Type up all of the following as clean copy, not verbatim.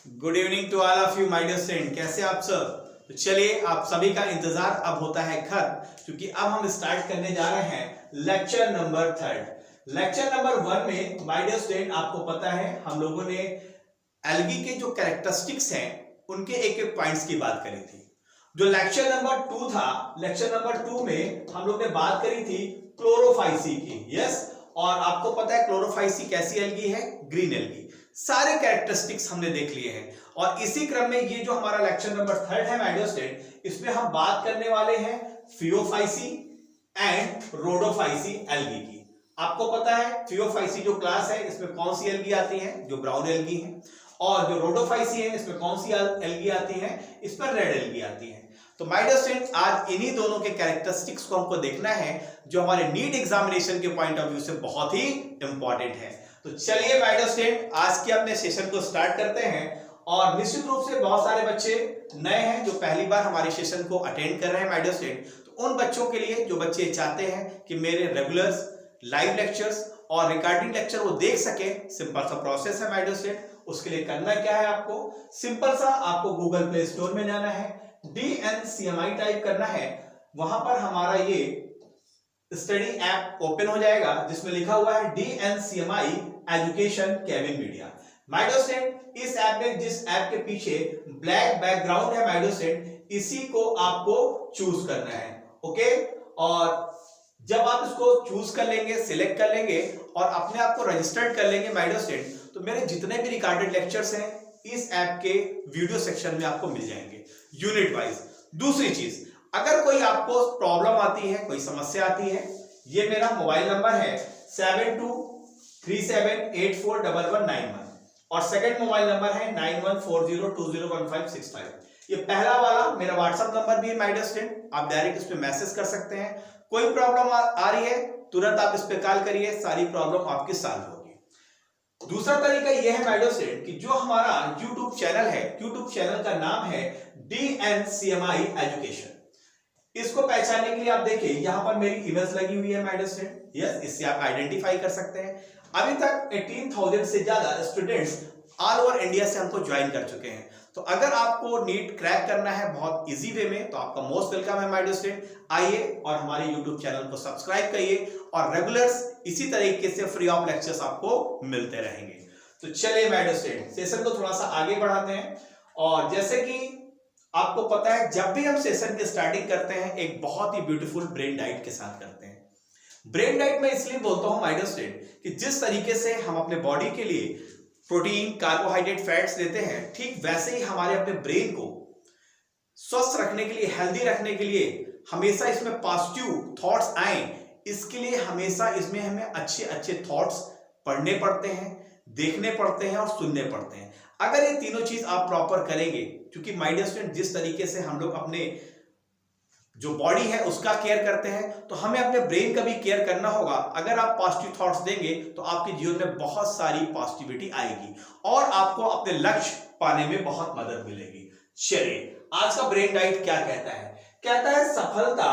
Good evening to all of you my dear student. कैसे आप सब? तो चलिए, आप सभी का इंतजार अब होता है खत्म, क्योंकि अब हम स्टार्ट करने जा रहे हैं लेक्चर नंबर 3। लेक्चर नंबर 1 में माय डियर स्टूडेंट आपको पता है हम लोगों ने एल्गी के जो कैरेक्टरिस्टिक्स हैं उनके एक एक पॉइंट्स की बात करी थी। जो लेक्चर नंबर 2 था, लेक्चर नंबर 2 में हम लोग ने बात करी थी क्लोरोफाइसी की। यस, और आपको पता है क्लोरोफाइसी कैसी एल्गी है? Green algae. सारे कैरेक्टरिस्टिक्स हमने देख लिए हैं और इसी क्रम में ये जो हमारा लेक्चर नंबर 3 है माय डियर स्टूडेंट, इसमें हम बात करने वाले हैं फियोफाइसी एंड रोडोफाइसी एल्गी की। आपको पता है फियोफाइसी जो क्लास है इसमें कौन सी एल्गी आती है? जो ब्राउन एल्गी है। और जो रोडोफाइसी है इसमें कौन सी एल्गी आती है? इस पर रेड एल्गी आती है। तो माय डियर स्टूडेंट, आज इन्हीं दोनों के कैरेक्टरिस्टिक्स को हमको देखना है जो हमारे नीट एग्जामिनेशन के पॉइंट ऑफ व्यू से बहुत ही इंपॉर्टेंट है। तो चलिए माय डियर स्टूडेंट, आज के अपने सेशन को स्टार्ट करते हैं। और निश्चित रूप से बहुत सारे बच्चे नए हैं जो पहली बार हमारे सेशन को अटेंड कर रहे हैं माय डियर स्टूडेंट। तो उन बच्चों के लिए जो बच्चे चाहते हैं कि मेरे रेगुलर लाइव लेक्चर्स और रिकॉर्डिंग लेक्चर वो देख सके, सिंपल सा प्रोसेस है माय डियर स्टूडेंट। उसके लिए करना क्या है? आपको सिंपल सा आपको गूगल प्ले स्टोर में जाना है, DNCMI टाइप करना है। वहां पर हमारा ये स्टडी ऐप ओपन हो जाएगा जिसमें लिखा हुआ है DNCMI education Kevin media. My dear student, इस ऐप में जिस ऐप के पीछे ब्लैक बैकग्राउंड है माय डियर स्टूडेंट, इसी को आपको चूज करना है। ओके, और जब आप इसको चूज कर लेंगे, सिलेक्ट कर लेंगे और अपने आप को रजिस्टर्ड कर लेंगे माय डियर स्टूडेंट, तो मेरे जितने भी रिकॉर्डेड लेक्चर्स हैं इस ऐप के वीडियो सेक्शन में आपको मिल जाएंगे यूनिट वाइज। दूसरी चीज, अगर कोई आपको प्रॉब्लम आती है, कोई समस्या आती है, ये मेरा मोबाइल नंबर है 7237841191 और सेकंड मोबाइल नंबर है 9140201565। ये पहला वाला मेरा व्हाट्सएप नंबर भी है माय डियर स्टूडेंट, आप डायरेक्ट इस पे मैसेज कर सकते हैं। कोई प्रॉब्लम आ रही है तुरंत आप इस पे कॉल करिए, सारी प्रॉब्लम आपकी सॉल्व होगी। दूसरा तरीका यह है माय डियर स्टूडेंट कि जो हमारा YouTube चैनल है, YouTube चैनल का नाम है DNCMI एजुकेशन। इसको पहचानने के लिए आप देखिए यहां पर मेरी इमेज लगी हुई है माय डियर स्टूडेंट। यस, इससे आप आइडेंटिफाई कर सकते हैं। अभी तक 18,000 से ज्यादा स्टूडेंट्स ऑल ओवर इंडिया से हमको ज्वाइन कर चुके हैं। तो अगर आपको नीट क्रैक करना है बहुत इजी वे में, तो आपका मोस्ट वेलकम है माय डियर स्टूडेंट। आइए और हमारे YouTube चैनल को सब्सक्राइब करिए और रेगुलर्स इसी तरीके से फ्री ऑफ लेक्चर्स आपको मिलते रहेंगे। तो चलिए माय डियर स्टूडेंट, सेशन को थोड़ा सा आगे बढ़ाते हैं। और जैसे कि आपको पता है जब भी हम सेशन की स्टार्टिंग करते हैं एक बहुत ही ब्यूटीफुल ब्रेन डाइट के साथ करते हैं। ब्रेन डाइट में इसलिए बोलता हूं माय डियर स्टूडेंट कि जिस तरीके से हम अपने बॉडी के लिए प्रोटीन, कार्बोहाइड्रेट, फैट्स लेते हैं, ठीक वैसे ही हमारे अपने ब्रेन को स्वस्थ रखने के लिए, हेल्दी रखने के लिए, हमेशा इसमें पॉजिटिव थॉट्स आए, इसके लिए हमेशा इसमें हमें अच्छे अच्छे थॉट्स पढ़ने पड़ते हैं, देखने पड़ते हैं और सुनने पड़ते हैं। अगर ये तीनों चीज आप प्रॉपर करेंगे, क्योंकि माय डियर स्टूडेंट जिस तरीके से हम लोग अपने जो बॉडी है उसका केयर करते हैं, तो हमें अपने ब्रेन का भी केयर करना होगा। अगर आप पॉजिटिव थॉट्स देंगे तो आपके जीवन में बहुत सारी पॉजिटिविटी आएगी और आपको अपने लक्ष्य पाने में बहुत मदद मिलेगी। चलिए, आज का ब्रेन डाइट क्या कहता है? कहता है सफलता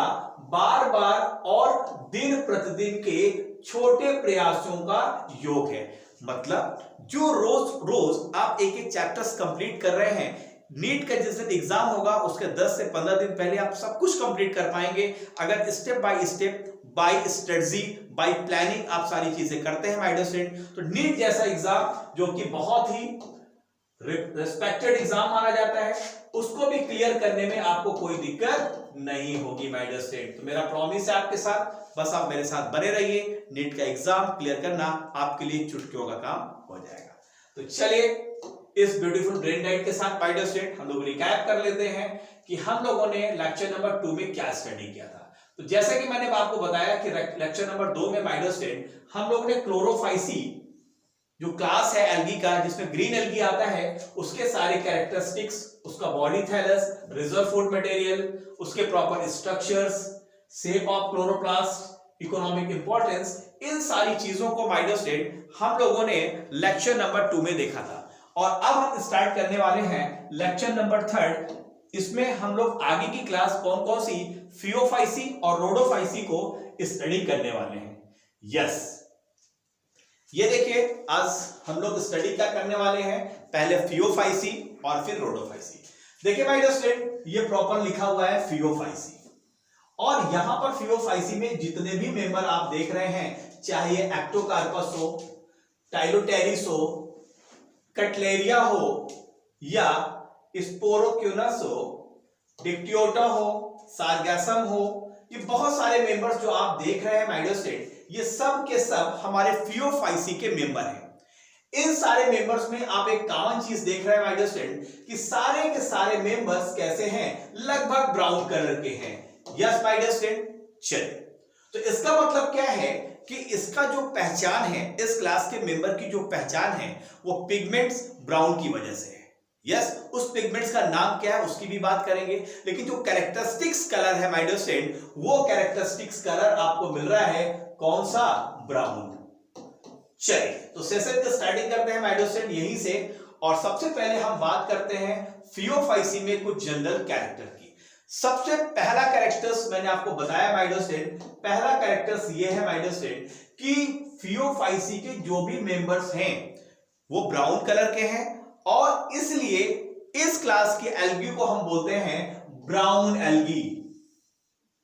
बार बार और दिन प्रतिदिन के छोटे प्रयासों का योग है। मतलब जो रोज रोज आप एक एक चैप्टर्स कंप्लीट कर रहे हैं, नीट का जिस दिन एग्जाम होगा उसके 10 से 15 दिन पहले आप सब कुछ कंप्लीट कर पाएंगे अगर step by step, by strategy, by planning आप सारी चीजें करते हैं माय डियर स्टूडेंट। तो नीट जैसा एग्जाम जो कि बहुत ही रिस्पेक्टेड एग्जाम माना जाता है, उसको भी क्लियर करने में आपको कोई दिक्कत नहीं होगी माय डियर स्टूडेंट। तो मेरा प्रॉमिस है आपके साथ, बस आप मेरे साथ बने रहिए। नीट का एग्जाम क्लियर करना आपके लिए चुटकियों का काम हो जाएगा। तो चलिए, इस ब्यूटीफुल ब्रेन डाइट के साथ माय डियर स्टूडेंट हम लोग रिकैप कर लेते हैं कि हम लोगों ने लेक्चर नंबर 2 में क्या स्टडी किया था। तो जैसे कि मैंने आपको बताया कि लेक्चर नंबर 2 में माय डियर स्टूडेंट हम लोग ने क्लोरोफाइसी जो क्लास है एल्गी का, जिसमें ग्रीन एल्गी आता है, उसके सारे कैरेक्टरिस्टिक्स, उसका body thallus, reserve food material, उसके proper structures, shape of chloroplast, economic importance, इन सारी चीजों को माय डियर स्टूडेंट हम लोगों ने लेक्चर नंबर 2 में देखा था। और अब हम स्टार्ट करने वाले हैं लेक्चर नंबर 3। इसमें हम लोग आगे की क्लास कौन कौन सी फियोफाइसी और रोडोफाइसी को स्टडी करने वाले हैं। यस, ये देखिए आज हम लोग स्टडी क्या करने वाले हैं, पहले फियोफाइसी और फिर रोडोफाइसी। देखिए माय डियर स्टूडेंट, ये प्रॉपर लिखा हुआ है फियोफाइसी, और यहां पर फियोफाइसी में जितने भी मेंबर आप देख रहे हैं, चाहे ये एक्टोकार्पस हो, टाइलोटेरिस हो, कटलेरिया हो या स्पोरोक्यूनस हो, डिक्टियोटा हो, सार्गैसम हो, ये बहुत सारे मेंबर्स जो आप देख रहे हैं माय डियर स्टूडेंट, ये सब के सब हमारे फियोफाइसी के मेंबर हैं। इन सारे मेंबर्स में आप एक कॉमन चीज देख रहे हैं माय डियर स्टूडेंट कि सारे के सारे मेंबर्स कैसे हैं, लगभग ब्राउन कलर के हैं। यस माय डियर स्टूडेंट, चलिए तो इसका मतलब क्या है कि इसका जो पहचान है, इस क्लास के मेंबर की जो पहचान है वो पिगमेंट्स ब्राउन की वजह से है। यस, उस पिगमेंट्स का नाम क्या है उसकी भी बात करेंगे, लेकिन जो कैरेक्टरिस्टिक्स कलर है माय डियर स्टूडेंट, वो कैरेक्टरिस्टिक्स कलर आपको मिल रहा है कौन सा, ब्राउन। चलिए तो सेशन की स्टार्टिंग करते हैं माय डियर स्टूडेंट यहीं से, और सबसे पहले हम बात करते हैं फियोफाइसी में कुछ जनरल कैरेक्टर की। सबसे पहला कैरेक्टर्स मैंने आपको बताया माय डियर स्टूडेंट, पहला कैरेक्टर्स ये है माय डियर स्टूडेंट कि फियोफाइसी के जो भी मेंबर्स हैं वो ब्राउन कलर के हैं, और इसलिए इस क्लास की एल्गी को हम बोलते हैं ब्राउन एल्गी।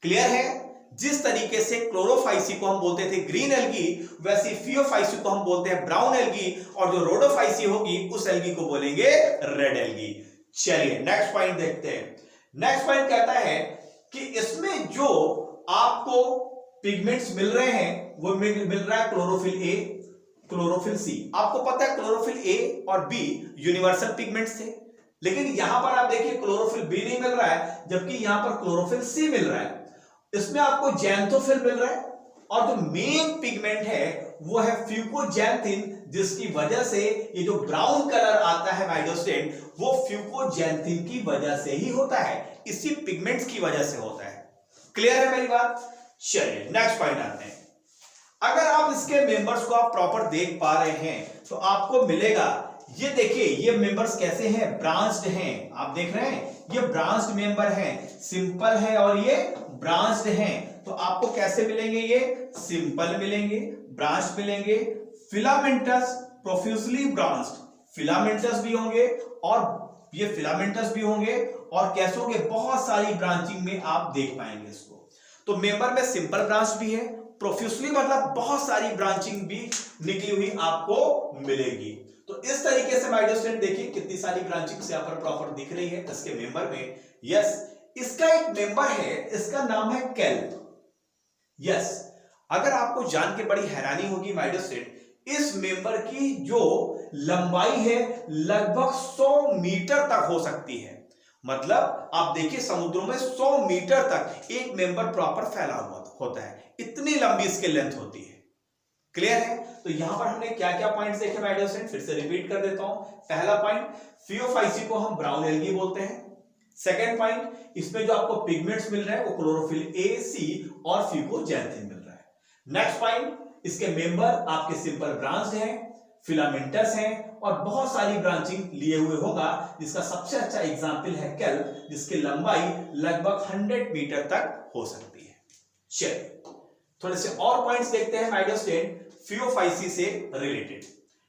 क्लियर है? जिस तरीके से क्लोरोफाइसी को हम बोलते थे ग्रीन एल्गी, वैसे फियोफाइसी को हम बोलते हैं ब्राउन एल्गी, और जो रोडोफाइसी होगी उस एल्गी को बोलेंगे रेड एल्गी। चलिए नेक्स्ट पॉइंट देखते हैं। नेक्स्ट पॉइंट कहता है कि इसमें जो आपको पिगमेंट्स मिल रहे हैं वो मिल रहा है क्लोरोफिल ए, क्लोरोफिल सी। आपको पता है क्लोरोफिल ए और बी यूनिवर्सल पिगमेंट्स थे, लेकिन यहां पर आप देखिए क्लोरोफिल बी नहीं मिल रहा है, जबकि यहां पर क्लोरोफिल सी मिल रहा है। इसमें आपको जैंथोफिल मिल रहा है, और जो मेन पिगमेंट है वो है फ्यूकोजैंथिन, जिसकी वजह से ये जो ब्राउन कलर आता है माय डियर स्टूडेंट, वो फ्यूकोजैंथिन की वजह से ही होता है, इसी पिगमेंट्स की वजह से होता है। क्लियर है मेरी बात? चलिए नेक्स्ट पॉइंट आते हैं। अगर आप इसके मेंबर्स को आप प्रॉपर देख पा रहे हैं तो आपको मिलेगा, ये देखिए ये मेंबर्स कैसे हैं, ब्रांच्ड हैं। आप देख रहे हैं ये ब्रांच्ड मेंबर हैं, सिंपल है और ये ब्रांच्ड हैं। तो आपको कैसे मिलेंगे, ये सिंपल मिलेंगे, ब्रांच मिलेंगे, फिलामेंटस प्रोफ्यूजली ब्रांच्ड, फिलामेंटस भी होंगे और ये फिलामेंटस भी होंगे, और कैसे होंगे, बहुत सारी ब्रांचिंग में आप देख पाएंगे इसको। तो मेंबर में सिंपल ब्रांच भी है, प्रोफ्यूजली मतलब बहुत सारी ब्रांचिंग भी निकली हुई आपको मिलेगी। तो इस तरीके से माय डियर स्टूडेंट देखिए कितनी सारी ब्रांचिंग्स यहां पर प्रॉपर दिख रही है इसके मेंबर में। यस, इसका एक मेंबर है, इसका नाम है केल्प। यस, अगर आपको जान के बड़ी हैरानी होगी माय डियर स्टूडेंट, इस मेंबर की जो लंबाई है लगभग 100 मीटर तक हो सकती है। मतलब आप देखिए समुद्रों में 100 मीटर तक एक मेंबर प्रॉपर फैला हुआ होता है, इतनी लंबी इसकी लेंथ होती है। क्लियर है? तो यहां पर हमने क्या क्या पॉइंट्स देखे माय डियर स्टूडेंट, फिर से रिपीट कर देता हूं। पहला पॉइंट, फियोफाइसी को हम ब्राउन एल्गी बोलते हैं। सेकंड पॉइंट, इसमें जो आपको पिगमेंट्स मिल रहे हैं वो क्लोरोफिल ए, सी और फ्यूकोजैंथिन मिल रहा है। नेक्स्ट पॉइंट, इसके मेंबर आपके सिंपल ब्रांच्ड हैं, फिलामेंटस हैं, और बहुत सारी ब्रांचिंग लिए हुए होगा, जिसका सबसे अच्छा एग्जांपल है केल्प, जिसकी लंबाई लगभग 100 मीटर तक हो सकती है। चलिए थोड़े से और पॉइंट्स देखते हैं माय डियर स्टूडेंट फियोफाइसी से रिलेटेड।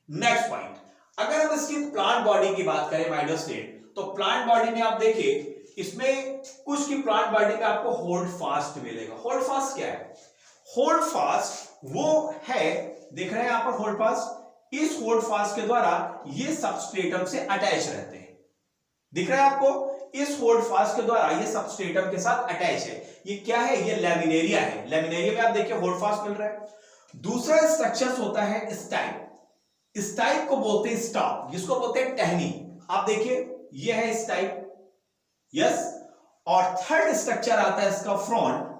नेक्स्ट पॉइंट, अगर हम इसकी प्लांट बॉडी की बात करें माय डियर स्टूडेंट, तो प्लांट बॉडी में आप देखिए इसमें कुछ की प्लांट बॉडी में आपको होल्ड फास्ट मिलेगा। होल्ड फास्ट क्या है? होल्ड फास्ट वो है, देख रहे हैं यहां पर होल्ड फास्ट, इस होल्ड फास्ट के द्वारा ये सबस्ट्रेटम से अटैच रहते हैं। दिख रहा है आपको, इस होल्ड फास्ट के द्वारा ये सबस्ट्रेटम के साथ अटैच है। ये क्या है? ये लैमिनेरिया है। लैमिनेरिया में आप देखिए होल्ड फास्ट मिल रहा है। दूसरा स्ट्रक्चर होता है स्टाइप। स्टाइप को बोलते हैं स्टॉक, जिसको बोलते हैं टहनी। आप देखिए ये है स्टाइप। यस, और थर्ड स्ट्रक्चर आता है इसका फ्रॉन्ट।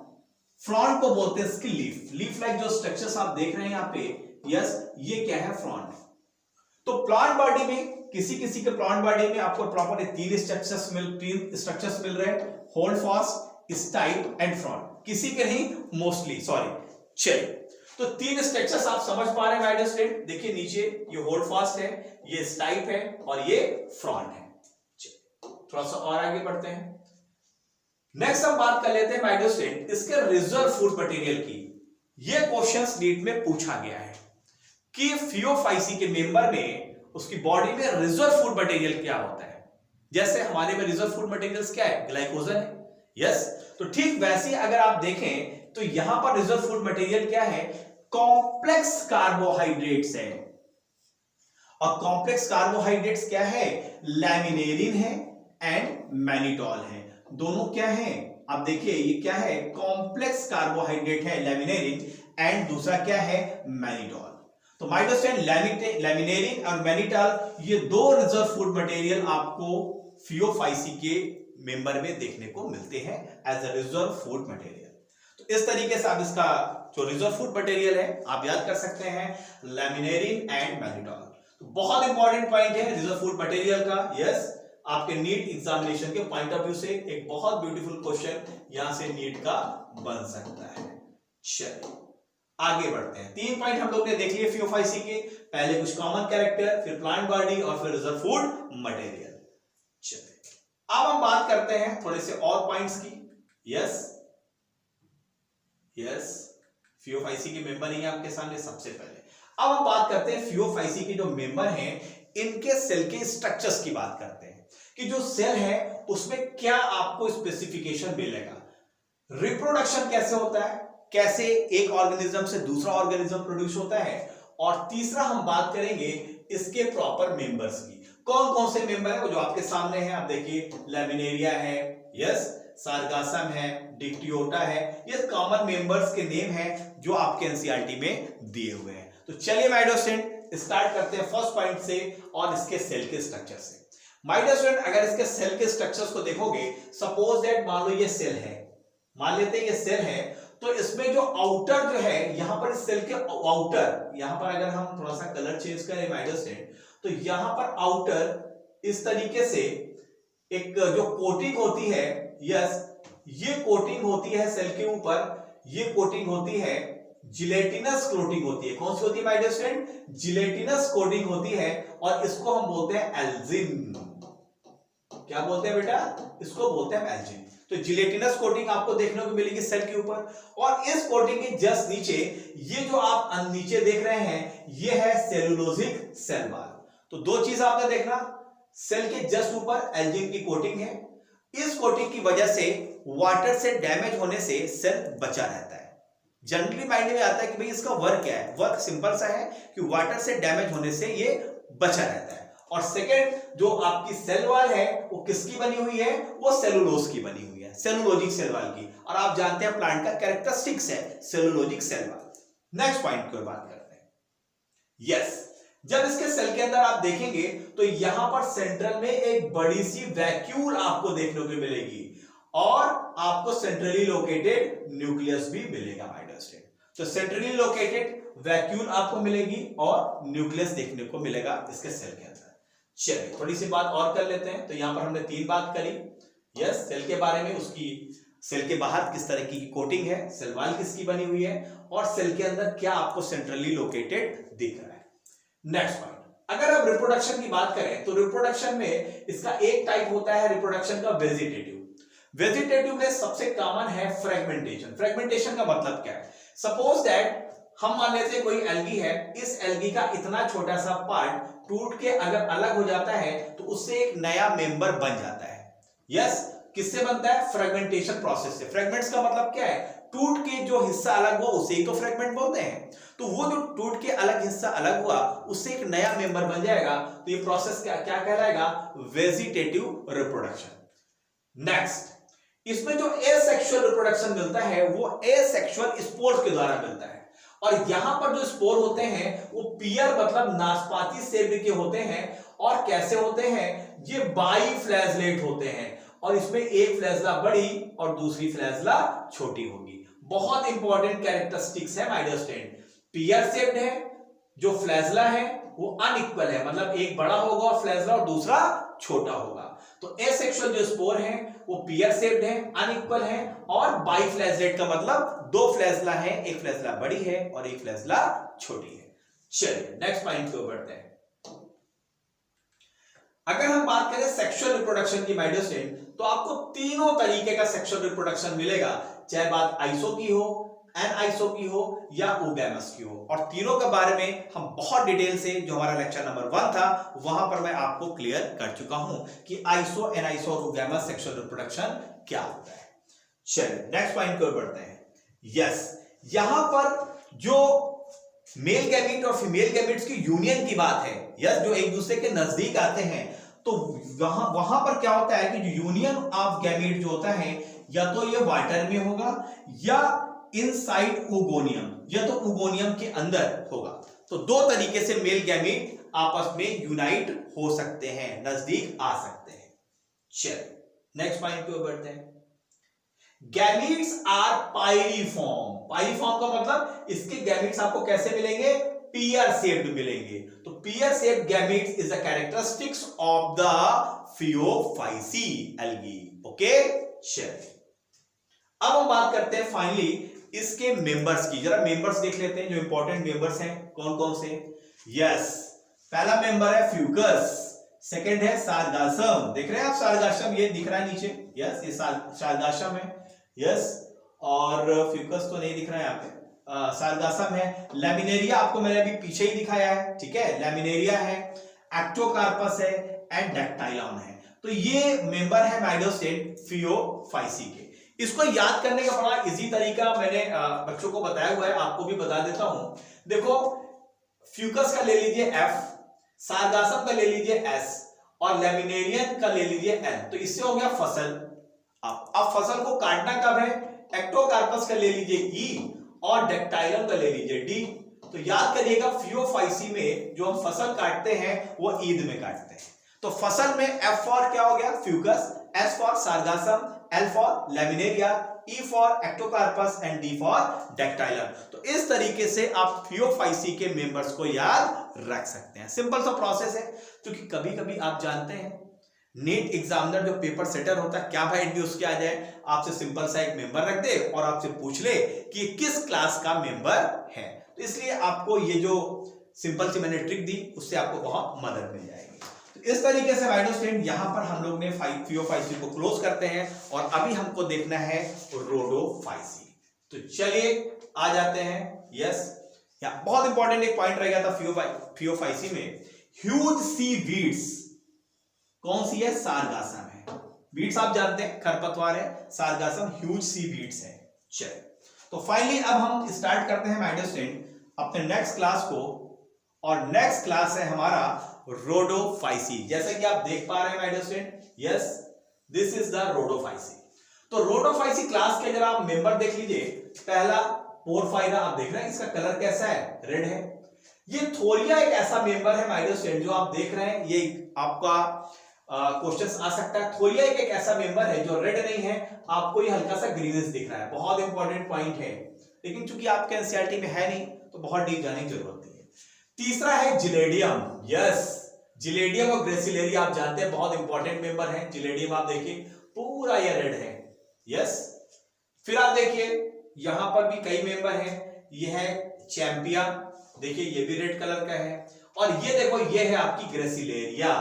फ्रॉन्ट को बोलते हैं इसकी लीफ। लीफ लाइक जो स्ट्रक्चर्स आप देख रहे हैं यहाँ पे, यस, ये क्या है? फ्रॉन्ट। तो प्लांट बॉडी में किसी किसी के प्लांट बॉडी में आपको प्रॉपर तीन स्ट्रक्चर्स मिल रहे हैं, hold fast, stipe and front. किसी के नहीं, मोस्टली, सॉरी। चलिए तो तीन स्ट्रक्चर्स आप समझ पा रहे हैं माय डियर स्टूडेंट। देखिए नीचे ये होल्ड फास्ट है, ये स्टाइप है और ये फ्रॉन्ट है। थोड़ा सा और आगे बढ़ते हैं। नेक्स्ट हम बात कर लेते हैं माय डियर स्टूडेंट इसके रिजर्व फूड मटेरियल की। ये क्वेश्चंस नीट में पूछा गया है कि फियोफाइसी के मेंबर में उसकी बॉडी में रिजर्व फूड मटेरियल क्या होता है। जैसे हमारे में रिजर्व फूड मटेरियल्स क्या है, ग्लाइकोजन है, यस। तो ठीक वैसे अगर आप देखें तो यहां पर रिजर्व फूड मटेरियल क्या है, कॉम्प्लेक्स कार्बोहाइड्रेट्स है। और कॉम्प्लेक्स कार्बोहाइड्रेट्स क्या है, लैमिनेरिन है एंड मैनिटॉल है। दोनों क्या है, आप देखिए ये क्या है, कॉम्प्लेक्स कार्बोहाइड्रेट है लैमिनेरिन एंड दूसरा क्या है, मैनिटॉल। तो माय डियर स्टूडेंट, लैमिनेरिन और मैनिटॉल ये दो रिजर्व फूड मटेरियल आपको फियोफाइसी के मेंबर में देखने को मिलते हैं as a reserve food material. तो इस तरीके से आप इसका जो रिजर्व फूड मटेरियल है आप याद कर सकते हैं, लैमिनेरिन एंड मैनिटॉल। तो बहुत इंपॉर्टेंट पॉइंट है रिजर्व फूड मटेरियल का, यस। आपके नीट एग्जामिनेशन के पॉइंट ऑफ व्यू से एक बहुत ब्यूटीफुल क्वेश्चन यहां से नीट का बन सकता है। चलिए आगे बढ़ते हैं। 3 पॉइंट हम लोग ने देख लिए फियोफाइसी के, पहले कुछ कॉमन कैरेक्टर, फिर प्लांट बॉडी और फिर रिजर्व फूड मटेरियल। चलिए अब हम बात करते हैं थोड़े से और पॉइंट्स की। यस यस, फियोफाइसी के मेंबर ही आपके सामने सबसे पहले। अब हम बात करते हैं फियोफाइसी के जो मेंबर हैं इनके सेल के स्ट्रक्चर्स की बात करते हैं कि जो सेल है उसमें क्या आपको स्पेसिफिकेशन मिलेगा, रिप्रोडक्शन कैसे होता है, कैसे एक ऑर्गेनिज्म से दूसरा ऑर्गेनिज्म प्रोड्यूस होता है, और तीसरा हम बात करेंगे इसके प्रॉपर मेंबर्स की। कौन कौन से मेंबर है वो जो आपके सामने है, आप देखिए लैमिनेरिया है, यस, सारगासम है, डिक्टियोटा है, ये कॉमन मेंबर्स के नेम है जो आपके एनसीईआरटी में दिए हुए हैं। तो चलिए माय डियर स्टूडेंट स्टार्ट करते हैं फर्स्ट पॉइंट से और इसके सेल के स्ट्रक्चर से। माय डियर स्टूडेंट अगर इसके सेल के स्ट्रक्चर्स को देखोगे, सपोज दैट मान लो ये सेल है, मान लेते हैं ये सेल है, तो इसमें जो आउटर जो है यहां पर सेल के आउटर, यहां पर अगर हम थोड़ा सा कलर चेंज करें माय डियर स्टूडेंट, तो यहां पर आउटर इस तरीके से एक जो कोटिंग होती है, यस, ये कोटिंग होती है सेल के ऊपर, ये कोटिंग होती है जिलेटिनस कोटिंग होती है। कौन सी होती है my dear student, gelatinous coating होती है, और इसको हम बोलते हैं एल्जिन। क्या बोलते हैं बेटा, इसको बोलते हैं एल्जिन। तो जिलेटिनस कोटिंग आपको देखने को मिलेगी सेल के ऊपर, और इस कोटिंग के जस्ट नीचे ये जो आप नीचे देख रहे हैं ये है सेलुलोजिक सेल वॉल। तो दो चीज आपने देखना, सेल के जस्ट ऊपर एल्जिन की कोटिंग है, इस कोटिंग की वजह से वाटर से डैमेज होने से सेल बचा रहता है। जनरली माइंड में आता है कि भाई इसका वर्क क्या है, वर्क सिंपल सा है कि वाटर से डैमेज होने से ये बचा रहता है। और सेकेंड जो आपकी सेल वॉल है वो किसकी बनी हुई है, वो सेलुलोज की बनी हुई है, सेलुलोजिक सेल वॉल की। और आप जानते हैं प्लांट का कैरेक्टरिस्टिक्स है cellulosic cell wall. Next point की बात करते हैं। यस, जब इसके सेल के अंदर आप देखेंगे तो यहां पर सेंट्रल में एक बड़ी सी वैक्यूल आपको देखने को मिलेगी, और आपको सेंट्रली लोकेटेड न्यूक्लियस भी मिलेगा माय डियर स्टूडेंट। तो सेंट्रली लोकेटेड वैक्यूल आपको मिलेगी और न्यूक्लियस देखने को मिलेगा इसके सेल के अंदर। चलिए थोड़ी सी बात और कर लेते हैं। तो यहां पर हमने 3 बात करी, यस, सेल के बारे में, उसकी सेल के बाहर किस तरह की कोटिंग है, सेल वॉल किसकी बनी हुई है, और सेल के अंदर क्या आपको सेंट्रली लोकेटेड दिख रहा है। नेक्स्ट पॉइंट, अगर आप रिप्रोडक्शन की बात करें तो रिप्रोडक्शन में इसका एक टाइप होता है रिप्रोडक्शन का वेजिटेटिव। वेजिटेटिव में सबसे कॉमन है फ्रेगमेंटेशन। फ्रेगमेंटेशन का मतलब क्या है, सपोज दैट हम मान लेते हैं कोई एल्गी है, इस एल्गी का इतना छोटा सा पार्ट टूट के अगर अलग हो जाता है तो उससे एक नया मेंबर बन जाता है। यस, किससे बनता है, फ्रेगमेंटेशन प्रोसेस से। फ्रेगमेंट्स का मतलब क्या है, टूट के जो हिस्सा अलग हुआ उसे ही तो फ्रेगमेंट बोलते हैं। तो वो जो टूट के अलग हिस्सा अलग हुआ उससे एक नया मेंबर बन जाएगा, तो ये प्रोसेस क्या कहलाएगा, वेजिटेटिव रिप्रोडक्शन। नेक्स्ट, इसमें जो एसेक्सुअल रिप्रोडक्शन मिलता है वो एसेक्सुअल स्पोर्स के द्वारा मिलता है, और यहां पर जो स्पोर होते हैं वो पियर मतलब नाशपाती शेप के होते हैं, और कैसे होते हैं, ये बाइफ्लैजलेट होते हैं, और इसमें एक फ्लैजला बड़ी और दूसरी फ्लैजला छोटी होगी। बहुत इंपॉर्टेंट कैरेक्टरिस्टिक्स है my dear student. Pear shaped है, जो फ्लैजला है वो अनइक्वल है, मतलब एक बड़ा होगा और फ्लैजला और दूसरा छोटा होगा। तो एसेक्सुअल जो स्पोर है वो पियर शेप्ड है, अनइक्वल है, और बाइफ्लैजलेट का मतलब 2 फ्लैजला है, एक फ्लैजला बड़ी है और एक फ्लैजला छोटी है। चलिए नेक्स्ट पॉइंट पे बढ़ते हैं। अगर हम बात करें सेक्सुअल रिप्रोडक्शन की माय डियर स्टूडेंट, तो आपको तीनों तरीके का सेक्सुअल रिप्रोडक्शन मिलेगा, चाहे बात आइसो की हो, एनआइसो की हो या ओगैमस की हो, और तीनों के बारे में हम बहुत डिटेल से जो हमारा लेक्चर नंबर 1 था वहां पर मैं आपको क्लियर कर चुका हूं कि आइसो, एनआइसो और ओगैमस सेक्सुअल रिप्रोडक्शन क्या होता है। चलिए नेक्स्ट पॉइंट की ओर बढ़ते हैं। यस, यहां पर जो मेल गैमीट और फीमेल गैमीट्स की यूनियन की बात है, यस, जो एक दूसरे के नजदीक आते हैं, तो वहां पर क्या होता है कि जो यूनियन ऑफ गैमीट जो होता है या तो ये वाटर में होगा या इनसाइड ओगोनियम, या तो ओगोनियम के अंदर होगा। तो दो तरीके से मेल गैमीट आपस में यूनाइट हो सकते हैं, नजदीक आ सकते हैं। चलिए नेक्स्ट पॉइंट की ओर बढ़ते हैं। Gametes are पाइरिफॉर्म। पाइरिफॉर्म का मतलब इसके गैमीट्स आपको कैसे मिलेंगे? पेयर शेप्ड मिलेंगे। तो pear shaped gametes is the characteristics of the Phaeophyceae algae. Okay, चलिए अब हम बात करते हैं फाइनली इसके मेंबर्स की। जरा मेंबर्स देख लेते हैं, जो इंपॉर्टेंट मेंबर्स हैं कौन कौन से। यस, पहला मेंबर है फ्यूकस, सेकंड है सारगासम। देख रहे हैं आप सारगासम, ये दिख रहा है नीचे। यस, ये सारगासम है। यस, और फ्यूकस तो नहीं दिख रहा है यहाँ पे, सारगासम है। लैमिनेरिया आपको मैंने अभी पीछे ही दिखाया है, ठीक है। लैमिनेरिया है, एक्टोकार्पस है एंड डेक्टाइलॉन है। तो ये मेंबर है माइडोस्टेन फियोफाइसी के। इसको याद करने का बड़ा इजी तरीका मैंने बच्चों को बताया हुआ है, आपको भी बता देता हूं। देखो, फ्यूकस का ले लीजिए F, सारगासम का ले लीजिए S और लैमिनेरियन का ले लीजिए N। तो इससे हो गया फसल। अब फसल को काटना कब है? एक्टोकार्पस का ले लीजिए E और डेक्टाइलम का ले लीजिए D। तो याद करिएगा फियोफाइसी में जो हम फसल काटते हैं वो ईद में काटते हैं। तो फसल में F फॉर क्या हो गया? Fucus, S for Sargassum, L for Laminaria, E for Ectocarpus and D for Dictyota. तो इस तरीके से आप फियोफाइसी के मेंबर्स को याद रख सकते हैं। सिंपल सा प्रोसेस है, क्योंकि कभी कभी आप जानते हैं नीट एग्जामिनर जो पेपर सेटर होता है, क्या भाई न्यूज क्या आ जाए, आपसे सिंपल सा एक मेंबर रख दे और आपसे पूछ ले कि किस क्लास का मेंबर है। तो इसलिए आपको ये जो सिंपल सी मैंने ट्रिक दी उससे आपको बहुत मदद मिल जाएगी। तो इस तरीके से माय स्टूडेंट यहां पर हम लोग ने फियोफाइसी को क्लोज करते हैं और अभी हमको देखना है रोडोफाइसी। तो चलिए आ जाते हैं। यस, यहाँ बहुत इंपॉर्टेंट एक पॉइंट रह गया था फियोफाइसी में, ह्यूज सी वीड्स। कौन सी है? सारगासम है। वीड्स आप जानते हैं खरपतवार है, सारगासम ह्यूज सी वीड्स है। चलिए, तो फाइनली अब हम स्टार्ट करते हैं माय डियर स्टूडेंट अपने नेक्स्ट क्लास को, और नेक्स्ट क्लास है हमारा रोडोफाइसी। जैसे कि आप देख पा रहे हैं my dear student, yes this is the Rhodophyceae. तो रोडोफाइसी क्लास के अगर आप मेंबर देख लीजिए, पहला पोरफायरा आप देख रहे हैं, इसका कलर कैसा है? रेड है। ये थोरिया एक ऐसा मेंबर है माय डियर स्टूडेंट जो आप देख रहे हैं, ये आपका क्वेश्चन आ सकता है। थोरिया एक ऐसा मेंबर है जो रेड नहीं है, आपको ये हल्का सा ग्रीनिश दिख रहा है। बहुत इंपॉर्टेंट पॉइंट है, लेकिन चूंकि आपके एनसीईआरटी में है नहीं तो बहुत डीप जाने की जरूरत नहीं है। तीसरा है जिलेडियम। यस, जिलेडियम और ग्रेसिलेरिया आप जानते हैं बहुत इंपॉर्टेंट मेंबर है। जिलेडियम आप देखिए पूरा ये रेड है। यस, फिर आप देखिए यहां पर भी कई मेंबर हैं। ये है चैंपिया, देखिए ये भी रेड कलर का है। और ये देखो ये है आपकी ग्रेसिलेरिया।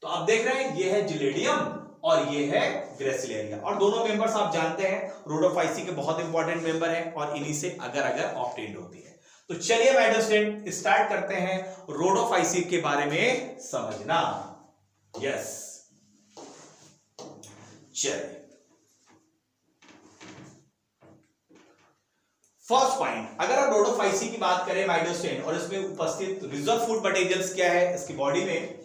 तो आप देख रहे हैं ये है जिलेडियम और ये है ग्रेसिलेरिया, और दोनों मेंबर्स आप जानते हैं रोडोफाइसी के बहुत इंपॉर्टेंट मेंबर हैं और इन्हीं से अगर अगर ऑब्टेन्ड होती है। तो चलिए माय डियर स्टूडेंट स्टार्ट करते हैं रोडोफाइसी के बारे में समझना। यस, चलिए फर्स्ट पॉइंट, अगर हम रोडोफाइसी की बात करें माय डियर स्टूडेंट और इसमें उपस्थित रिजर्व फूड मटेरियल्स क्या है इसकी बॉडी में,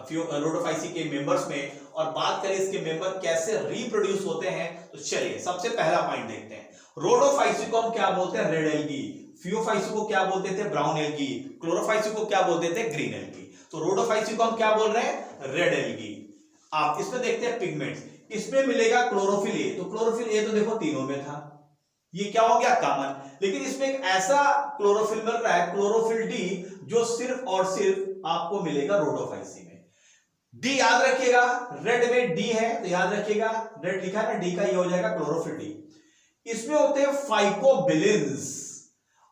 रोडोफाइसी के मेंबर्स में, और बात करें इसके मेंबर कैसे रिप्रोड्यूस होते हैं, तो चलिए सबसे पहला पॉइंट देखते हैं। रोडोफाइसी को हम क्या बोलते हैं? Red algae. फियोफाइसी को क्या बोलते थे? Brown algae. क्लोरोफाइसी को क्या बोलते थे? Green algae. तो रोडोफाइसी को हम क्या बोल रहे हैं? Red algae. आप इसमें देखते हैं पिगमेंट्स, इसमें मिलेगा क्लोरोफिल ए। तो क्लोरोफिल ए तो देखो तीनों में था, ये क्या हो गया? कॉमन। लेकिन इसमें एक ऐसा क्लोरोफिल मिल रहा है, क्लोरोफिल डी, जो सिर्फ और सिर्फ आपको मिलेगा रोडोफाइसी में। डी याद रखिएगा, रेड में डी है तो याद रखिएगा, रेड लिखा है ना, डी का ये हो जाएगा क्लोरोफिल डी। इसमें होते हैं फाइकोबिलिन्स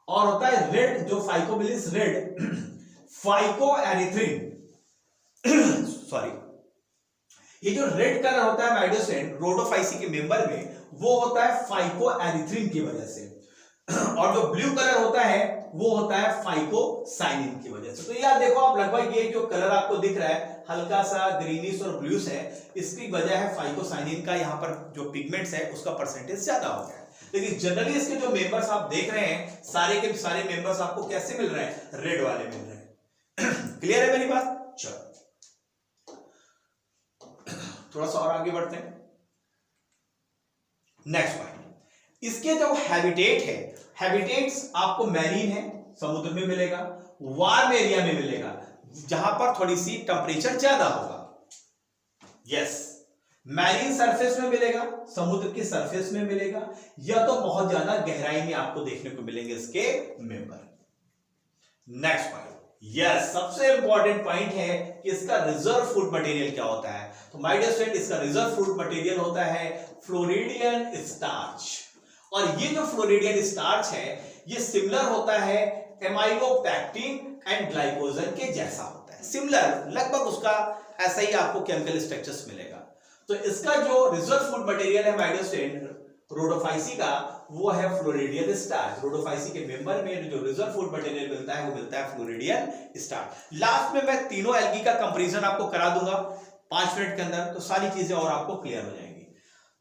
और होता है रेड, जो फाइकोबिलिन्स रेड, फाइकोएरिथ्रिन सॉरी, ये जो रेड कलर होता है माय डियर स्टूडेंट रोडोफाइसी के मेंबर में, वो होता है फाइकोएरिथ्रिन की वजह से। और जो ब्लू कलर होता है वो होता है फाइकोसाइनिन की वजह से। तो यार देखो आप लगभग ये जो कलर आपको दिख रहा है हल्का सा ग्रीनिश और ब्लूस है, इसकी वजह है फाइकोसाइनिन का यहाँ पर जो पिगमेंट्स है उसका परसेंटेज ज्यादा हो गया है। लेकिन जनरली इसके जो मेंबर्स आप देख रहे हैं सारे के सारे मेंबर्स आपको कैसे मिल रहे हैं, रेड वाले मिल रहे हैं। क्लियर है मेरी बात? चलो थोड़ा सा और आगे बढ़ते हैं। नेक्स्ट पॉइंट, इसके जो हैबिटेट है, हैबिटेट्स आपको मैरीन है, समुद्र में मिलेगा, वार्म एरिया में मिलेगा जहां पर थोड़ी सी टेंपरेचर ज्यादा होगा। यस, मैरीन सरफेस में मिलेगा, समुद्र की सरफेस में मिलेगा, या तो बहुत ज्यादा गहराई में आपको देखने को मिलेंगे इसके मेंबर। नेक्स्ट पॉइंट, यस सबसे इंपॉर्टेंट पॉइंट है कि इसका रिजर्व फूड मटेरियल क्या होता है। तो माय डियर स्टूडेंट, इसका रिजर्व फूड मटेरियल होता है फ्लोरिडियन स्टार्च। और ये जो फ्लोरिडियन स्टार्च है ये सिमिलर होता है एमाइलोपेक्टिन एंड ग्लाइकोजन के जैसा होता है, सिमिलर, लगभग उसका ऐसा ही आपको केमिकल स्ट्रक्चर्स मिलेगा। तो इसका जो रिजर्व फूड मटेरियल है माय डियर स्टूडेंट रोडोफाइसी का, वो है फ्लोरिडियन स्टार्च। रोडोफाइसी के मेंबर में जो रिजर्व फूड मटेरियल मिलता है वो मिलता है फ्लोरिडियन स्टार्च। लास्ट में मैं तीनों एल्गी का कंपैरिजन आपको करा दूंगा 5 मिनट के अंदर, तो सारी चीजें और आपको क्लियर हो जाएंगी।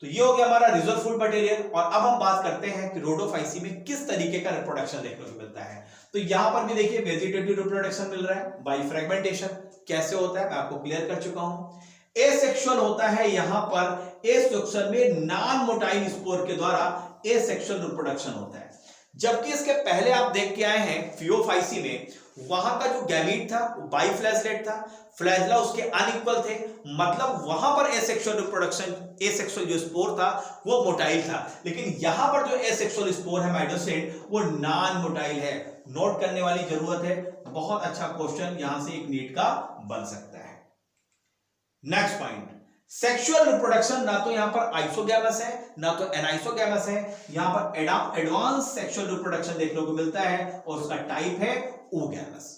तो ये हो गया हमारा रिजर्व फूड मटेरियल। और अब हम बात करते हैं कि रोडोफाइसी में किस तरीके का रिप्रोडक्शन देखने को मिलता है। तो यहां पर भी देखिए वेजिटेटिव रिप्रोडक्शन मिल रहा है बाय फ्रेगमेंटेशन। कैसे होता है मैं आपको क्लियर कर चुका हूं। एसेक्सुअल होता है यहां पर, एसेक्सुअल में नॉन मोटाइल स्पोर के द्वारा एसेक्सुअल रिप्रोडक्शन होता है। जबकि इसके पहले आप देख के आए हैं फियोफाइसी में, वहां का जो गैमीट था वो बाइफ्लैजलेट था, फ्लैजला उसके अनइक्वल थे, मतलब वहां पर एसेक्सुअल रिप्रोडक्शन, एसेक्सुअल जो स्पोर था वो मोटाइल था। लेकिन यहां पर जो एसेक्सुअल स्पोर है माइडोसेंट वो नॉन मोटाइल है। नोट करने वाली जरूरत है, बहुत अच्छा क्वेश्चन यहां से एक नीट का बन सकता है। नेक्स्ट पॉइंट, सेक्सुअल रिप्रोडक्शन ना तो यहां पर आइसोगैमस है ना तो एनाइसोगैमस है, यहां पर एडवांस सेक्सुअल रिप्रोडक्शन देखने को मिलता है और उसका टाइप है ओगैमस।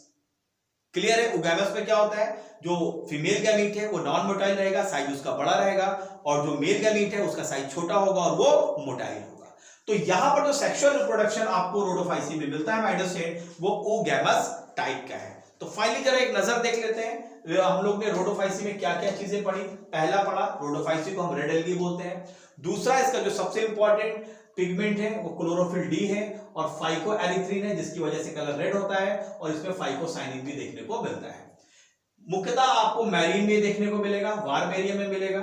क्लियर है? ओगैमस में क्या होता है, जो फीमेल गैमीट है वो नॉन मोटाइल रहेगा, साइज उसका बड़ा रहेगा, और जो मेल गैमीट है उसका साइज छोटा होगा और वो मोटाइल होगा। तो यहां पर जो सेक्सुअल रिप्रोडक्शन आपको रोडोफाइसी में मिलता है माइडोसेट, वो ओगैमस टाइप का है। तो फाइनली जरा एक नजर देख लेते हैं हम लोग ने रोडोफाइसी में क्या क्या चीजें पढ़ी। पहला पढ़ा रोडोफाइसी को हम रेड एल्गी बोलते हैं। दूसरा इसका जो सबसे इंपॉर्टेंट पिगमेंट है वो क्लोरोफिल डी है और फाइकोएरिथ्रिन है, जिसकी वजह से कलर रेड होता है, और इसमें फाइकोसाइनिन भी देखने को मिलता है। मुख्यतः आपको मैरीन में देखने को मिलेगा, वार्म एरिया में मिलेगा,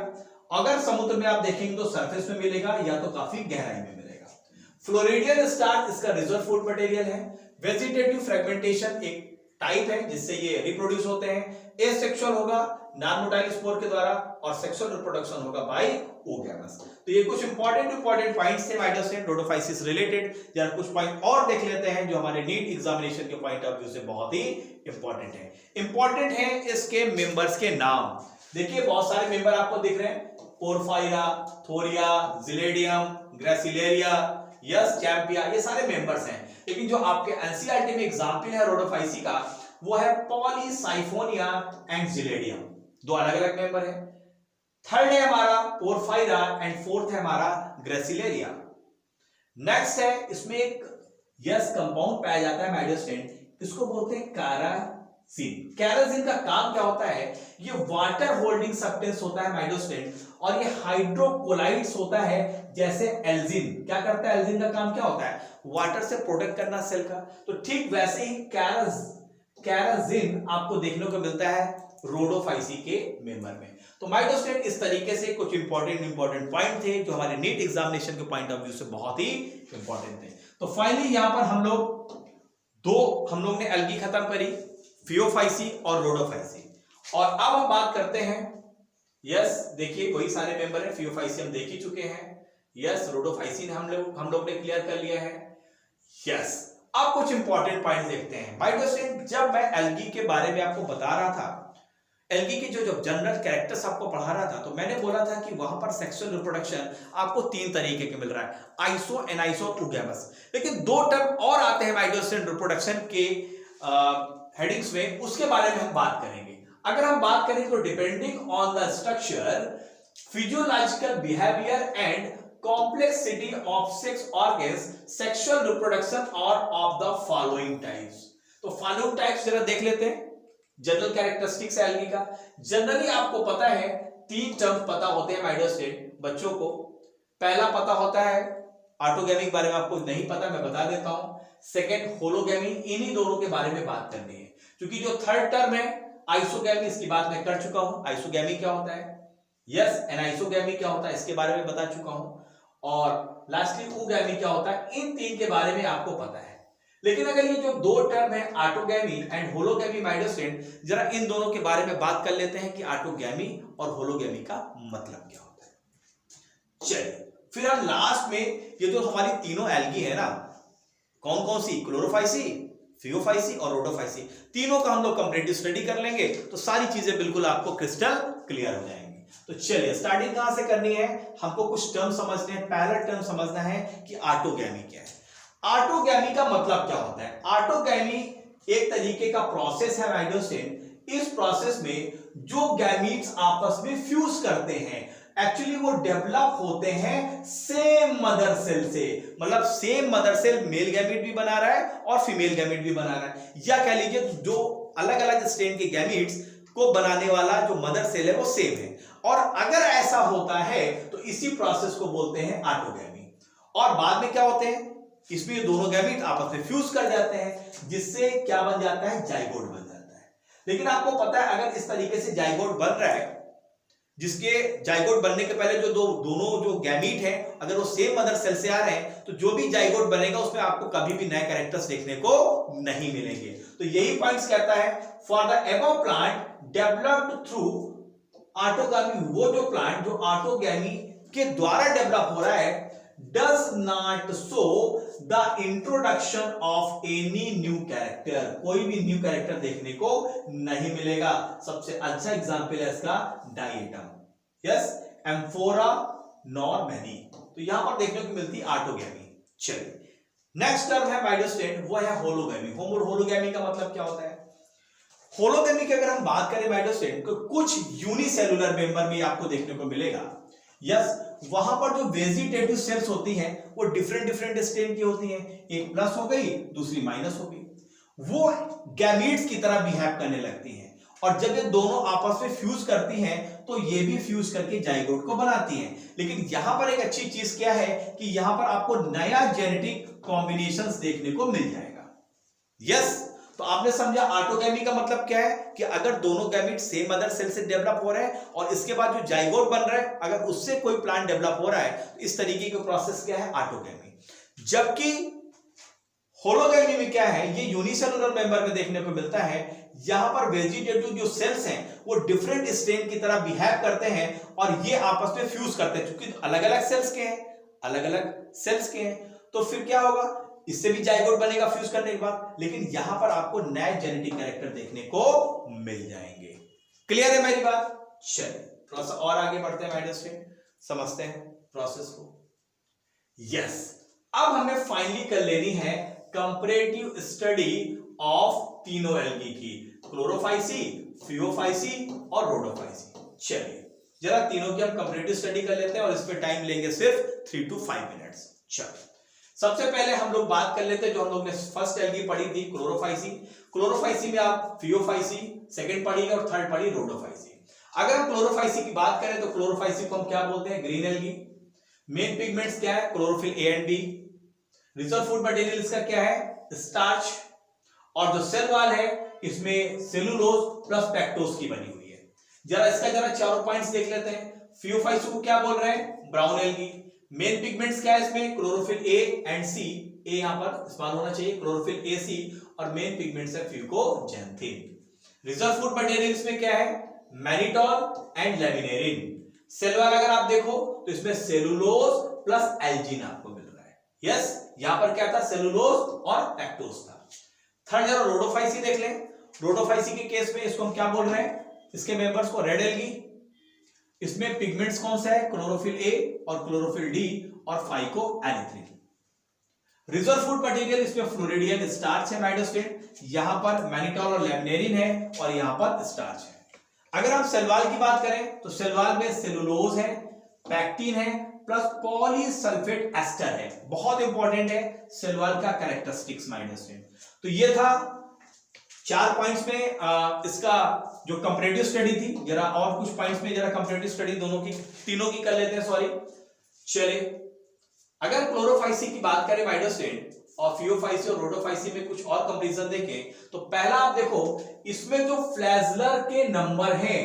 अगर समुद्र में आप देखेंगे तो सरफेस में मिलेगा या तो काफी गहराई में मिलेगा। फ्लोरिडियन स्टार्च इसका रिजर्व फूड मटेरियल है। वेजिटेटिव फ्रेगमेंटेशन एक टाइप है जिससे ये रिप्रोड्यूस होते हैं। एसेक्सुअल होगा नॉन मोटाइल स्पोर के द्वारा, और सेक्सुअल रिप्रोडक्शन होगा बाय ओगैमस। तो ये कुछ इंपॉर्टेंट पॉइंट्स थे माइडोसेट रोडोफाइसिस रिलेटेड। जरा कुछ पॉइंट और देख लेते हैं जो हमारे नीट एग्जामिनेशन के पॉइंट ऑफ व्यू से बहुत ही इंपॉर्टेंट है। इंपॉर्टेंट है इसके मेंबर्स के नाम। देखिए बहुत सारे मेंबर आपको दिख रहे हैं, पोरफायरा, थोरिया, जिलेडियम, ग्रेसिलेरिया, यस, चैंपिया, ये सारे मेंबर्स हैं। लेकिन जो आपके एनसीईआरटी में एग्जांपल है रोडोफाइसी का वो है पॉलीसाइफोनिया एंड जिलेडियम, दो अलग अलग मेंबर है। थर्ड है हमारा पोरफायरा एंड फोर्थ है हमारा ग्रेसिलेरिया। नेक्स्ट है इसमें एक यस कंपाउंड पाया जाता है माइडोस्टेन, इसको बोलते हैं कैरासिन। कैरासिन का काम क्या होता है, ये वाटर होल्डिंग सब्सटेंस होता है माइडोस्टेन, और ये हाइड्रोकोलाइड्स होता है जैसे एल्जिन। क्या करता है, एल्जिन का काम क्या होता है, वाटर से प्रोटेक्ट करना सेल का। तो ठीक वैसे ही कैराजिन आपको देखने को मिलता है रोडोफाइसी के मेंबर में। तो माइडोस्टेन इस तरीके से कुछ इंपॉर्टेंट पॉइंट थे जो हमारे नीट एग्जामिनेशन के पॉइंट ऑफ व्यू से बहुत ही इंपॉर्टेंट थे। तो फाइनली यहां पर हम लोग ने एल्गी खत्म करी, फियोफाइसी और रोडोफाइसी। और अब हम बात करते हैं, यस देखिए वही सारे मेंबर है, फियोफाइसी हम देख ही चुके हैं, यस रोडोफाइसी ने हम लोग ने क्लियर कर लिया है, यस। अब कुछ इंपॉर्टेंट पॉइंट देखते हैं माइडोस्टेन। जब मैं एल्गी के बारे में आपको बता रहा था, एल्गी के जो जनरल कैरेक्टर्स आपको पढ़ा रहा था, तो मैंने बोला था कि वहां पर सेक्सुअल रिप्रोडक्शन आपको 3 तरीके के मिल रहा है, आइसो, एनाइसो, ओगैमस। लेकिन 2 टर्म और आते हैं माइडोस्टेन रिप्रोडक्शन के हेडिंग्स में, उसके बारे में हम बात करेंगे। अगर हम बात करें तो depending on the structure, physiological behaviour and complexity of sex organs, sexual reproduction और ऑफ द फॉलोइंग टाइप्स। तो फॉलोइंग टाइप्स जरा देख लेते हैं। जनरल कैरेक्टरिस्टिक्स एल्गी का जनरली आपको पता है 3 टर्म पता होते हैं माय डियर स्टूडेंट बच्चों को। पहला पता होता है ऑटोगैमी के बारे में, आपको नहीं पता मैं बता देता हूं। सेकंड होलोगैमी, इन्हीं दोनों के बारे में बात करनी है। क्योंकि जो थर्ड टर्म है आइसोगैमी, इसकी बात मैं कर चुका हूं। आइसोगैमी क्या होता है, यस, एनाइसोगैमी क्या होता है, इसके बारे में बता चुका हूं। और लास्टली ओगैमी क्या होता है, इन 3 के बारे में आपको पता है। लेकिन अगर ये जो 2 टर्म है autogamy and hologamy my dear student, जरा इन दोनों के बारे में बात कर लेते हैं कि ऑटोगैमी और होलोगैमी का मतलब क्या होता है। चलिए फिर हम लास्ट में ये जो हमारी तीनों एल्गी है ना, कौन कौन सी, क्लोरोफाइसी, फियोफाइसी और रोडोफाइसी, तीनों का हम लोग कंप्लीट स्टडी कर लेंगे तो सारी चीजें बिल्कुल आपको क्रिस्टल क्लियर हो जाएंगी। तो चलिए स्टार्टिंग कहां से करनी है, हमको कुछ टर्म समझने हैं। पहला टर्म समझना है कि ऑटोगैमी क्या है। ऑटोगैमी का मतलब क्या होता है। ऑटोगैमी एक तरीके का प्रोसेस है माय डियर स्टूडेंट। इस प्रोसेस में जो गैमीट्स आपस में फ्यूज करते हैं, एक्चुअली वो डेवलप होते हैं सेम मदर सेल से। मतलब same mother cell male gamete भी बना रहा है और फीमेल गैमीट भी बना रहा है, या कह लीजिए जो अलग अलग स्ट्रेन के गैमीट्स को बनाने वाला जो मदर सेल है वो सेम है। और अगर ऐसा होता है तो इसी प्रोसेस को बोलते हैं ऑटोगैमी। और बाद में क्या होते हैं, इसमें ये दोनों गैमीट आपस में फ्यूज कर जाते हैं, जिससे क्या बन जाता है, जाइगोट बन जाता है। लेकिन आपको पता है अगर इस तरीके से जाइगोट बन रहा है, जिसके जाइगोट बनने के पहले जो दोनों जो गैमीट है अगर वो सेम मदर सेल से आ रहे हैं, तो जो भी जाइगोट बनेगा उसमें आपको कभी भी नए कैरेक्टर्स देखने को नहीं मिलेंगे। तो यही पॉइंट्स कहता है, for the above plant developed through autogamy, वो जो प्लांट जो ऑटोगैमी के द्वारा डेवलप हो रहा है, does not show the introduction of any new character, कोई भी न्यू कैरेक्टर देखने को नहीं मिलेगा। सबसे अच्छा एग्जांपल है इसका डायटम, यस, एम्फोरा नॉर्मैनी। तो यहां पर देखने को मिलती है ऑटोगैमी। चलिए नेक्स्ट टर्म है माय डियर स्टूडेंट, वो है होलोगैमी। होलोगैमी का मतलब क्या होता है। होलोगैमी की अगर हम बात करें माय डियर स्टूडेंट, तो कुछ यूनिसेलुलर मेंबर भी आपको देखने को मिलेगा। यस, वहां पर जो वेजिटेटिव सेल्स होती हैं वो डिफरेंट स्ट्रेन की होती हैं, एक प्लस हो गई दूसरी माइनस हो गई, वो गैमीट्स की तरह बिहेव करने लगती हैं। और जब ये दोनों आपस में फ्यूज करती हैं तो ये भी फ्यूज करके जाइगोट को बनाती हैं। लेकिन यहां पर एक अच्छी चीज क्या है कि यहां पर आपको नया जेनेटिक कॉम्बिनेशंस देखने को मिल जाएगा। यस, तो आपने समझा ऑटोगैमी का मतलब क्या है कि अगर दोनों गैमीट सेम मदर सेल से डेवलप हो रहे हैं और इसके बाद जो जाइगोट बन रहा है अगर उससे कोई प्लांट डेवलप हो रहा है, तो इस तरीके का प्रोसेस क्या है, ऑटोगैमी। जबकि होलोगैमी में क्या है, ये यूनिसेलुलर मेंबर में देखने को मिलता है। यहां पर वेजिटेटिव जो सेल्स हैं वो डिफरेंट स्ट्रेन की तरह बिहेव करते हैं और ये आपस में फ्यूज करते हैं। क्योंकि अलग अलग सेल्स के हैं, तो फिर क्या होगा, इससे भी जाइगोट बनेगा फ्यूज करने के बाद। लेकिन यहां पर आपको नए जेनेटिक कैरेक्टर देखने को मिल जाएंगे। क्लियर है मेरी बात। चलिए थोड़ा सा और आगे बढ़ते हैं माय डियर स्टूडेंट, समझते हैं प्रोसेस को। यस, अब हमें फाइनली कर लेनी है कंपैरेटिव स्टडी ऑफ तीनों एल्गी की, क्लोरोफाइसी, फियोफाइसी और रोडोफाइसी। चलिए जरा तीनों की हम कंपैरेटिव स्टडी कर लेते हैं और इस पे टाइम लेंगे सिर्फ 3 to 5 मिनट्स। चलिए सबसे पहले हम लोग बात कर लेते हैं जो हम लोग ने फर्स्ट एल्गी पढ़ी थी, क्लोरोफाइसी। क्लोरोफाइसी में आप फियोफाइसी सेकंड पढ़ी और थर्ड पढ़ी रोडोफाइसी। अगर हम क्लोरोफाइसी की बात करें तो क्लोरोफाइसी को हम क्या बोलते हैं, ग्रीन एल्गी। मेन पिगमेंट्स क्या है, chlorophyll A and B. Reserve food material इसका क्या है, स्टार्च। और जो सेल वॉल है इसमें सेलुलोज प्लस पेक्टोज की बनी हुई है। जरा चारों पॉइंट्स देख लेते हैं। फियोफाइसी को क्या बोल रहे हैं, ब्राउन एल्गी। मेन पिगमेंट्स क्या है इसमें, क्लोरोफिल ए एंड सी। ए यहां पर इस्तेमाल होना चाहिए, क्लोरोफिल ए सी। और मेन पिगमेंट्स है फ्यूकोजेंथिन। रिजर्व फूड मटेरियल इसमें क्या है, mannitol and laminarin. Cell wall अगर आप देखो तो इसमें सेलुलोज प्लस एल्जिन आपको मिल रहा है। यस, यहां पर क्या था, सेलुलोज और पेक्टोज था। थर्ड जरा रोडोफाइसी देख लें। रोडोफाइसी के केस में इसको हम क्या बोल रहे हैं, इसके मेंबर्स को रेड एल्गी। इसमें पिगमेंट्स कौन सा है, क्लोरोफिल ए और क्लोरोफिल डी और फाइकोएरिथ्रिन। रिजर्व फूड मटेरियल इसमें फ्लोरिडियन स्टार्च है माय डियर स्टूडेंट। यहां पर मैनिटॉल और लेमिनेरिन है और यहां पर स्टार्च है। अगर हम सेल वॉल की बात करें तो सेल वॉल में सेलुलोज है, पैक्टिन है, प्लस पॉलीसल्फेट एस्टर है। बहुत इंपॉर्टेंट है सेलवाल का कैरेक्टरिस्टिक्स माय स्टूडेंट। तो ये था 4 पॉइंट्स में इसका जो कंपैरेटिव स्टडी थी। जरा और कुछ पॉइंट्स में जरा कंपैरेटिव स्टडी दोनों की तीनों की कर लेते हैं। सॉरी, चलिए अगर क्लोरोफाइसी की बात करें माय स्टूडेंट और फियोफाइसी और रोडोफाइसी में कुछ और कंपैरिजन देखें तो पहला आप देखो, इसमें जो फ्लैजलर के नंबर हैं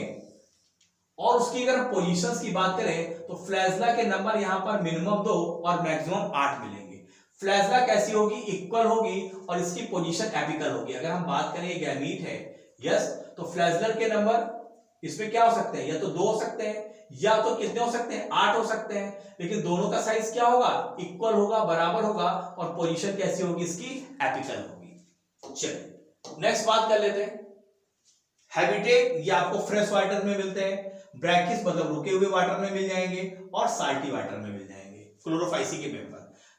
और उसकी अगर पोजीशंस की बात करें तो फ्लैजला के नंबर यहां पर मिनिमम 2 और मैक्सिमम 8 मिलेंगे। फ्लैजला कैसी होगी, इक्वल होगी और इसकी पोजीशन एपिकल होगी। अगर हम बात करें ये गैमीट है, यस, तो फ्लैजलर के नंबर इसमें क्या हो सकते हैं, या तो 2 हो सकते हैं या तो कितने हो सकते हैं, 8 हो सकते हैं, लेकिन दोनों का साइज क्या होगा, इक्वल होगा, बराबर होगा और पोजीशन कैसी होगी इसकी, एपिकल होगी। चलिए नेक्स्ट बात कर लेते हैं। हैबिटेट ये आपको फ्रेश वाटर में मिलते हैं, ब्रैकिस मतलब रुके हुए वाटर में मिल जाएंगे और साल्टी वाटर में मिल जाएंगे क्लोरोफाइसी के मेंबर।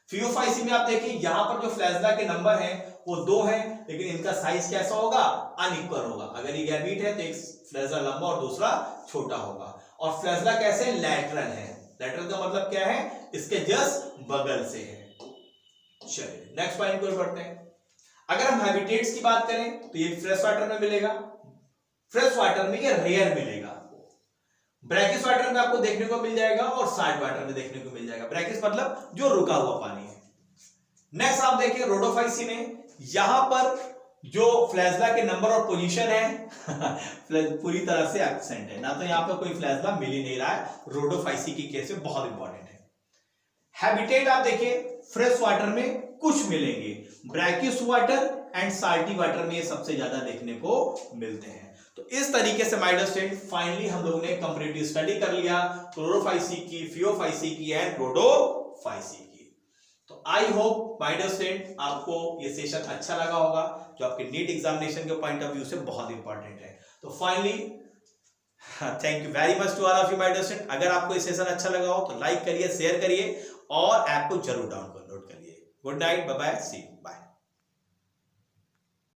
फियोफाइसी में आप देखिए यहां पर जो फ्लैजला के नंबर हैं वो 2 हैं, लेकिन इनका साइज कैसा होगा, अनइक्वल होगा। अगर ये गैमीट है तो एक फ्लैजला लंबा और दूसरा छोटा होगा। और फ्लैजला कैसे, लैटरल है। लैटरल का मतलब क्या है, इसके जस्ट बगल से है। चलिए नेक्स्ट पॉइंट को पढ़ते हैं। अगर हम हैबिटेट्स की बात करें तो ये फ्रेश वाटर में मिलेगा, फ्रेश वाटर में ये रेयर मिलेगा। ब्रैकिस वाटर में आपको देखने को मिल जाएगा और साल्ट वाटर में देखने को मिल जाएगा। ब्रैकिस मतलब जो रुका हुआ पानी है। नेक्स्ट आप देखिए रोडोफाइसी में, यहां पर जो फ्लैजला के नंबर और पोजीशन है पूरी तरह से एब्सेंट है, ना तो यहां पर कोई फ्लैजला मिल ही नहीं रहा है। रोडोफाइसी की केस में बहुत इंपॉर्टेंट है। हैबिटेट आप देखिए फ्रेश वाटर में कुछ मिलेंगे, brackish water and salty water में ये सबसे ज्यादा देखने को मिलते हैं। तो इस तरीके से माय डियर स्टूडेंट फाइनली हम लोगों ने कंपैरेटिव स्टडी कर लिया क्लोरोफाइसी की, फियोफाइसी की एंड रोडोफाइसी की। तो I hope my dear student आपको ये सेशन अच्छा लगा होगा, जो आपके नीट एग्जामिनेशन के पॉइंट ऑफ व्यू से बहुत इंपॉर्टेंट है। तो finally thank you very much to all of you my dear student. अगर आपको ये सेशन अच्छा लगा हो तो लाइक करिए, शेयर करिए और ऐप को जरूर डाउनलोड करिए। Good night, bye bye, see you, bye.